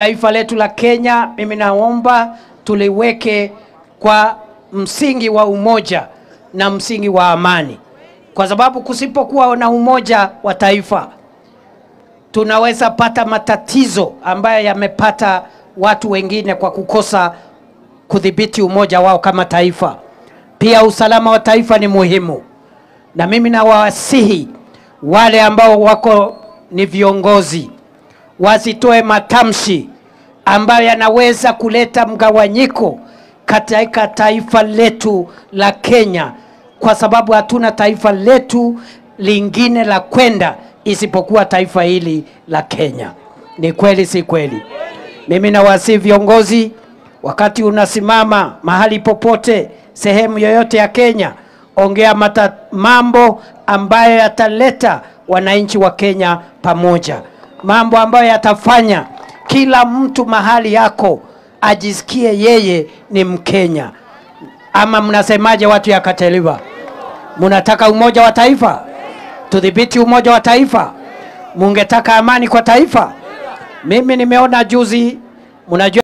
Taifa letu la Kenya, mimi naomba tuliweke kwa msingi wa umoja na msingi wa amani. Kwa sababu kusipokuwa na umoja wa taifa, tunaweza pata matatizo ambayo yamepata watu wengine kwa kukosa kudhibiti umoja wao kama taifa. Pia usalama wa taifa ni muhimu. Na mimi nawasihi wale ambao wako ni viongozi wasitoe matamshi ambayo yanaweza kuleta mgawanyiko katika taifa letu la Kenya, kwa sababu hatuna taifa letu lingine la kwenda isipokuwa taifa hili la Kenya. Ni kweli si kweli? Mimi nawasihi viongozi, wakati unasimama mahali popote sehemu yoyote ya Kenya, ongea mambo ambayo yataleta wananchi wa Kenya pamoja. Mambo ambayo yatafanya kila mtu mahali yako ajisikie yeye ni Mkenya. Ama mnasemaje watu ya Kateliva? Munataka umoja wa taifa? Tudhibiti umoja wa taifa? Mungetaka amani kwa taifa? Mimi nimeona juzi, mnajua